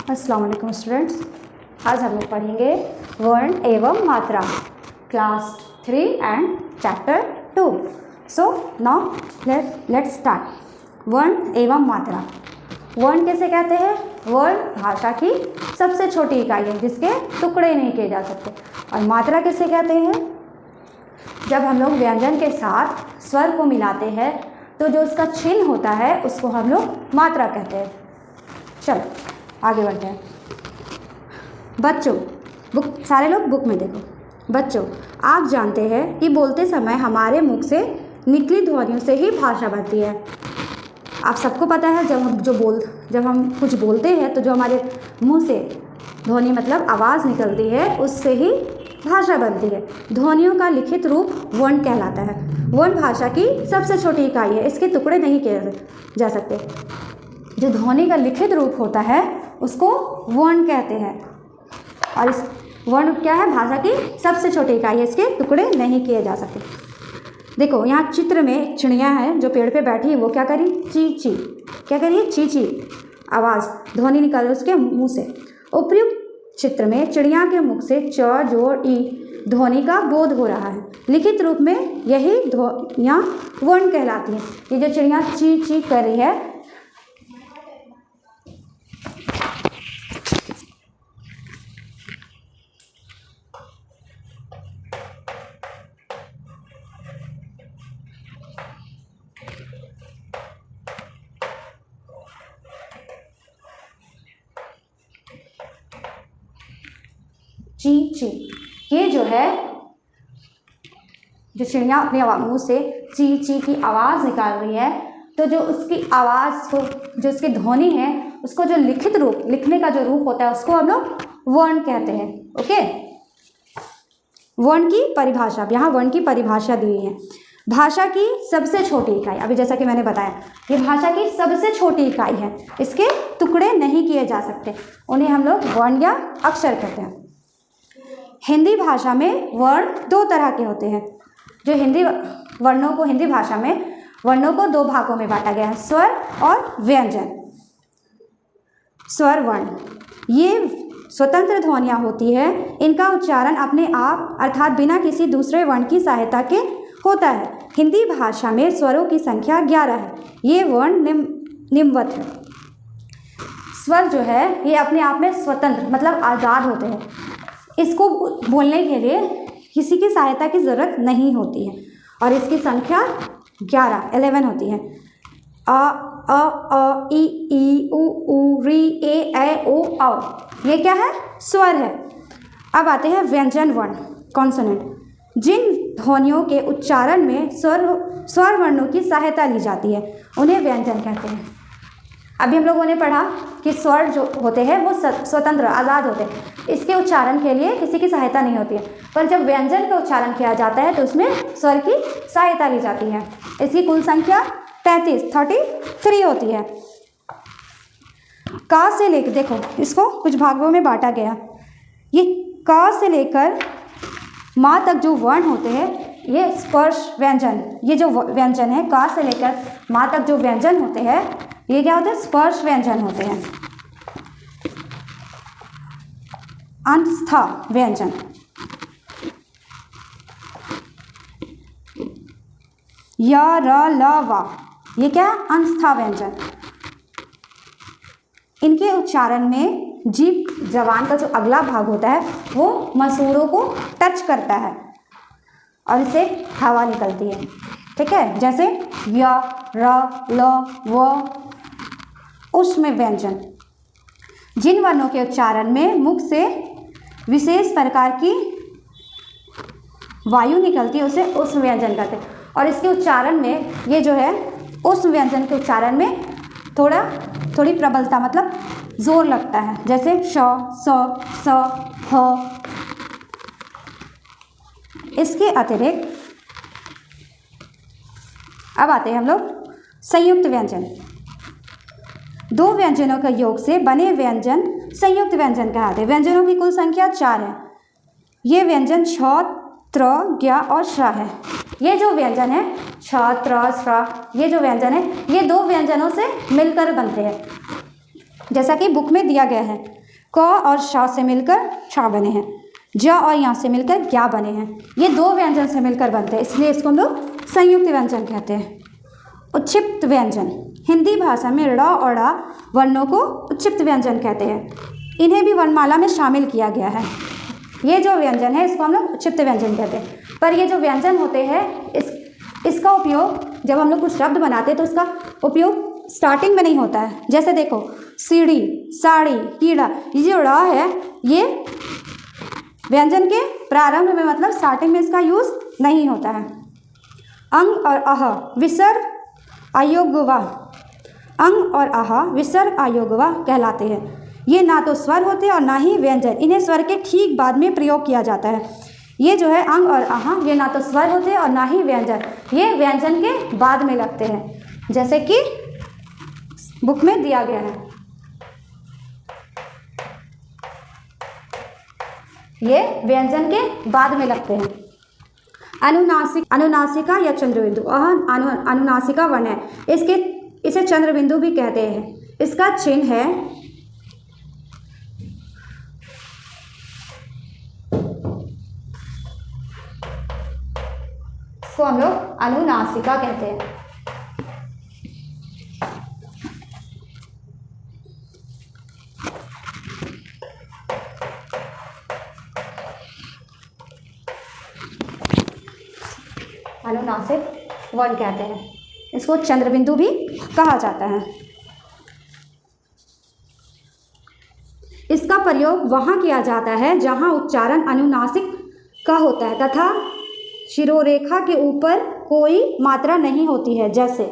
अस्सलाम वालेकुम स्टूडेंट्स। आज हम लोग पढ़ेंगे वर्ण एवं मात्रा, class 3 and chapter 2। So now let's start. वर्ण एवं मात्रा। वर्ण किसे कहते हैं? वर्ण भाषा की सबसे छोटी इकाई है जिसके टुकड़े नहीं किए जा सकते। और मात्रा किसे कहते हैं? जब हम लोग व्यंजन के साथ स्वर को मिलाते हैं तो जो उसका चिन्ह होता है उसको हम लोग मात्रा कहते हैं। चलो आगे बढ़ते हैं। बच्चों, बुक सारे लोग बुक में देखो। बच्चों, आप जानते हैं कि बोलते समय हमारे मुख से निकली ध्वनियों से ही भाषा बनती है। आप सबको पता है जब हम कुछ बोलते हैं तो जो हमारे मुंह से ध्वनि मतलब आवाज़ निकलती है उससे ही भाषा बनती है। ध्वनियों का लिखित रूप वर्ण कहलाता है। वर्ण भाषा की सबसे छोटी इकाई है, इसके टुकड़े नहीं किए जा सकते। जो ध्वनि का लिखित रूप होता है उसको वर्ण कहते हैं। और इस वर्ण क्या है? भाषा की सबसे छोटी इकाई है, इसके टुकड़े नहीं किए जा सकते। देखो यहाँ चित्र में एक चिड़िया है जो पेड़ पे बैठी है। वो क्या करी? ची ची। क्या करिए? ची ची आवाज़, ध्वनि निकल रही है उसके मुंह से। उपर्युक्त चित्र में चिड़िया के मुख से च जोड़ ई ध्वनि का बोध हो रहा है। लिखित रूप में यही ध्वनियाँ वर्ण कहलाती हैं। ये जो चिड़िया ची ची कर रही है ची ची, ये जो है जो चिड़िया अपने मुंह से ची ची की आवाज़ निकाल रही है तो जो उसकी आवाज़ को जो उसकी ध्वनि है उसको जो लिखित रूप लिखने का जो रूप होता है उसको हम लोग वर्ण कहते हैं। ओके, वर्ण की परिभाषा, यहाँ वर्ण की परिभाषा दी हुई है। भाषा की सबसे छोटी इकाई, अभी जैसा कि मैंने बताया ये भाषा की सबसे छोटी इकाई है, इसके टुकड़े नहीं किए जा सकते, उन्हें हम लोग वर्ण या अक्षर कहते हैं। हिंदी भाषा में वर्ण दो तरह के होते हैं। जो हिंदी भाषा में वर्णों को दो भागों में बांटा गया है, स्वर और व्यंजन। स्वर वर्ण ये स्वतंत्र ध्वनियाँ होती है, इनका उच्चारण अपने आप अर्थात बिना किसी दूसरे वर्ण की सहायता के होता है। हिंदी भाषा में स्वरों की संख्या 11 है। ये वर्ण निम्नवत है। स्वर जो है ये अपने आप में स्वतंत्र मतलब आज़ाद होते हैं, इसको बोलने के लिए किसी की सहायता की ज़रूरत नहीं होती है और इसकी संख्या 11 होती है। अ ई उ री ए ओ औ, ये क्या है? स्वर है। अब आते हैं व्यंजन वर्ण, कॉन्सोनेंट। जिन ध्वनियों के उच्चारण में स्वर वर्णों की सहायता ली जाती है उन्हें व्यंजन कहते हैं। अभी हम लोगों ने पढ़ा कि स्वर जो होते हैं वो स्वतंत्र आज़ाद होते हैं, इसके उच्चारण के लिए किसी की सहायता नहीं होती है। पर जब व्यंजन का उच्चारण किया जाता है तो उसमें स्वर की सहायता ली जाती है। इसकी कुल संख्या 33 होती है। का से लेकर, देखो इसको कुछ भागों में बांटा गया। ये का से लेकर माँ तक जो वर्ण होते हैं ये स्पर्श व्यंजन, ये जो व्यंजन है का से लेकर माँ तक जो व्यंजन होते हैं ये क्या होते हैं? स्पर्श व्यंजन होते हैं। अंतस्था व्यंजन, य र ल व, ये क्या? अंतस्था व्यंजन। इनके उच्चारण में जीभ जबान का जो अगला भाग होता है वो मसूड़ों को टच करता है और इससे हवा निकलती है। ठीक है, जैसे य र ल व। ऊष्म व्यंजन, जिन वर्णों के उच्चारण में मुख से विशेष प्रकार की वायु निकलती है उसे ऊष्म व्यंजन कहते हैं। और इसके उच्चारण में ये जो है ऊष्म व्यंजन के उच्चारण में थोड़ी प्रबलता मतलब जोर लगता है, जैसे श स ह। इसके अतिरिक्त अब आते हैं हम लोग संयुक्त व्यंजन। दो व्यंजनों के योग से बने व्यंजन संयुक्त व्यंजन कहलाते हैं। व्यंजनों की कुल संख्या 4 है। ये व्यंजन छ, त्र, ज्ञ और श्र है। ये जो व्यंजन है छ, त्र, श्र, ये जो व्यंजन है ये दो व्यंजनों से मिलकर बनते हैं। जैसा कि बुक में दिया गया है। क और श से मिलकर छ बने हैं, ज और यहाँ से मिलकर क्या बने हैं। ये दो व्यंजन से मिलकर बनते हैं, इसलिए इसको हम लोग संयुक्त व्यंजन कहते हैं। उच्छिप्त व्यंजन, हिंदी भाषा में ड़ और ड़ वर्णों को उच्छिप्त व्यंजन कहते हैं। इन्हें भी वर्णमाला में शामिल किया गया है। ये जो व्यंजन है इसको हम लोग उच्छिप्त व्यंजन कहते हैं। पर ये जो व्यंजन होते हैं इसका उपयोग जब हम लोग कुछ शब्द बनाते हैं तो इसका उपयोग स्टार्टिंग में नहीं होता है। जैसे देखो, सीढ़ी, साड़ी, कीड़ा, ये जो ड़ है ये व्यंजन के प्रारंभ में, मतलब स्टार्टिंग में इसका यूज़ नहीं होता है। अंग और अह विसर्ग अयोग्यवा, अंग और आह विसर्ग अयोग्यवा कहलाते हैं। ये ना तो स्वर होते और ना ही व्यंजन, इन्हें स्वर के ठीक बाद में प्रयोग किया जाता है। ये जो है अंग और आह, ये ना तो स्वर होते और ना ही व्यंजन, ये व्यंजन के बाद में लगते हैं, जैसे कि बुक में दिया गया है। ये व्यंजन के बाद में लगते हैं। अनुनासिका या चंद्रबिंदु, अनुनासिका वर्ण है, इसे चंद्रबिंदु भी कहते हैं। इसका चिन्ह है इसको हम लोग अनुनासिका कहते हैं। अनुनासिक वर्ण कहते हैं, इसको चंद्रबिंदु भी कहा जाता है। इसका प्रयोग वहाँ किया जाता है जहाँ उच्चारण अनुनासिक का होता है तथा शिरोरेखा के ऊपर कोई मात्रा नहीं होती है। जैसे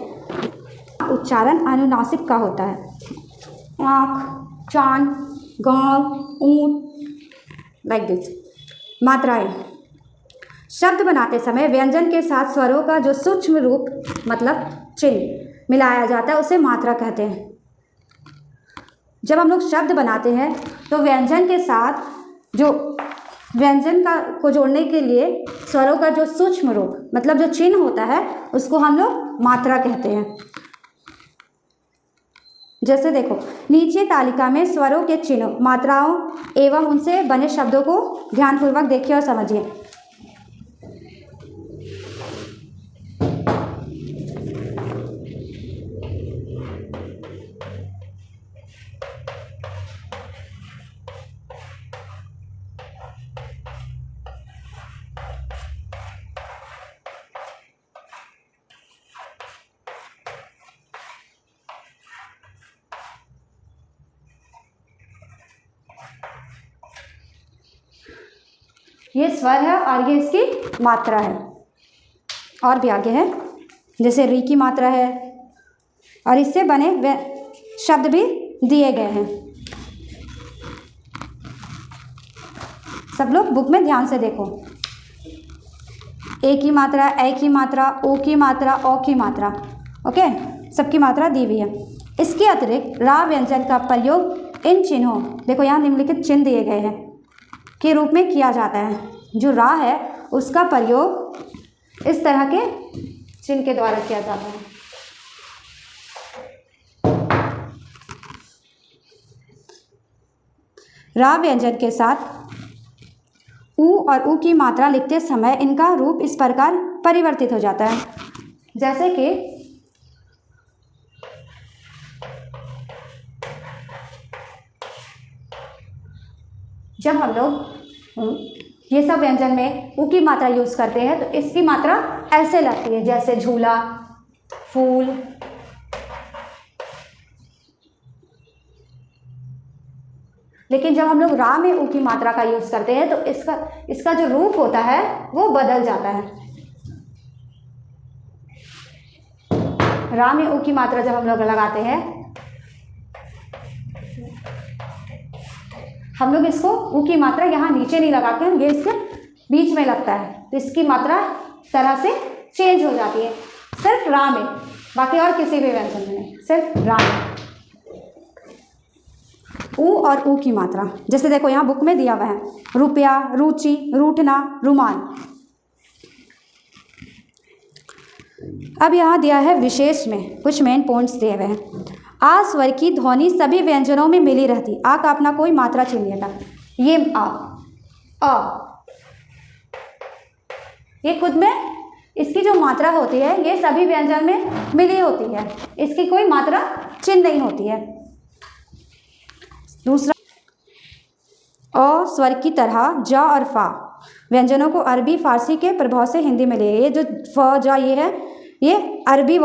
उच्चारण अनुनासिक का होता है, आँख, चांद, गांव, ऊँट, लाइक दिस। मात्राएं, शब्द बनाते समय व्यंजन के साथ स्वरों का जो सूक्ष्म रूप मतलब चिन्ह मिलाया जाता है उसे मात्रा कहते हैं। जब हम लोग शब्द बनाते हैं तो व्यंजन के साथ जो व्यंजन को जोड़ने के लिए स्वरों का जो सूक्ष्म रूप मतलब जो चिन्ह होता है उसको हम लोग मात्रा कहते हैं। जैसे देखो, नीचे तालिका में स्वरों के चिन्ह, मात्राओं एवं उनसे बने शब्दों को ध्यानपूर्वक देखिए और समझिए। ये स्वर है और ये इसकी मात्रा है। और भी आगे है, जैसे री की मात्रा है और इससे बने शब्द भी दिए गए हैं। सब लोग बुक में ध्यान से देखो। ए की मात्रा, ए की मात्रा, ओ की मात्रा, औ की मात्रा, ओके, सबकी मात्रा दी हुई है। इसके अतिरिक्त रा व्यंजन का प्रयोग इन चिन्हों, देखो यहाँ निम्नलिखित चिन्ह दिए गए हैं, के रूप में किया जाता है। जो रा है उसका प्रयोग इस तरह के चिन्ह के द्वारा किया जाता है। रा व्यंजन के साथ ऊ और ऊ की मात्रा लिखते समय इनका रूप इस प्रकार परिवर्तित हो जाता है। जैसे कि जब हम लोग ये सब व्यंजन में ऊ की मात्रा यूज़ करते हैं तो इसकी मात्रा ऐसे लगती है, जैसे झूला, फूल, लेकिन जब हम लोग रा में ऊ की मात्रा का यूज़ करते हैं तो इसका जो रूप होता है वो बदल जाता है। रा में ऊ की मात्रा जब हम लोग लगाते हैं, हम लोग इसको ऊ की मात्रा यहाँ नीचे नहीं लगाते हैं, ये इसके बीच में लगता है, तो इसकी मात्रा तरह से चेंज हो जाती है सिर्फ रा में, बाकी और किसी भी व्यंजन में नहीं, सिर्फ रा में। ऊ और ऊ की मात्रा, जैसे देखो यहाँ बुक में दिया हुआ है, रुपया, रुचि, रूठना, रुमाल। अब यहाँ दिया है विशेष में कुछ मेन पॉइंट्स दिए हुए हैं। आ स्वर की ध्वनि सभी व्यंजनों में मिली रहती। आ का अपना कोई मात्रा चिन्ह नहीं था। ये अ ये खुद में इसकी जो मात्रा होती है ये सभी व्यंजन में मिली होती है, इसकी कोई मात्रा चिन्ह नहीं होती है। दूसरा, अ स्वर की तरह ज और फा व्यंजनों को अरबी फारसी के प्रभाव से हिंदी में लिए। ये जो फ ज ये है ये अरबी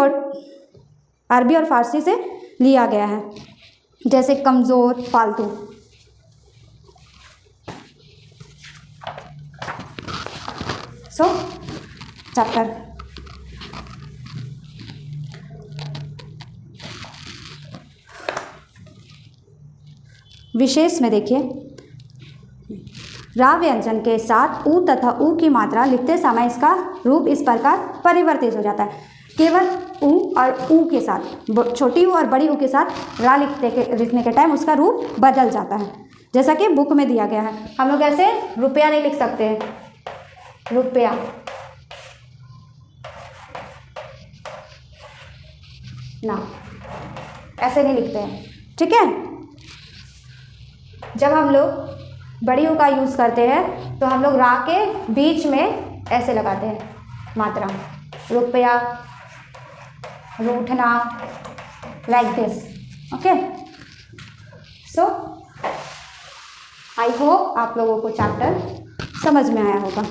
और फारसी से लिया गया है, जैसे कमज़ोर, फालतू। चैप्टर विशेष में देखिए, रा व्यंजन के साथ ऊ तथा ऊ की मात्रा लिखते समय इसका रूप इस प्रकार परिवर्तित हो जाता है। केवल ऊ और ऊ के साथ, छोटी ऊ और बड़ी ऊ के साथ रा लिखने के टाइम उसका रूप बदल जाता है, जैसा कि बुक में दिया गया है। हम लोग ऐसे रुपया नहीं लिख सकते हैं, रुपया ना, ऐसे नहीं लिखते हैं, ठीक है। जब हम लोग बड़ी ऊ का यूज़ करते हैं तो हम लोग रा के बीच में ऐसे लगाते हैं मात्रा, रुपया, रूठना, like this, okay. So I hope आप लोगों को चैप्टर समझ में आया होगा।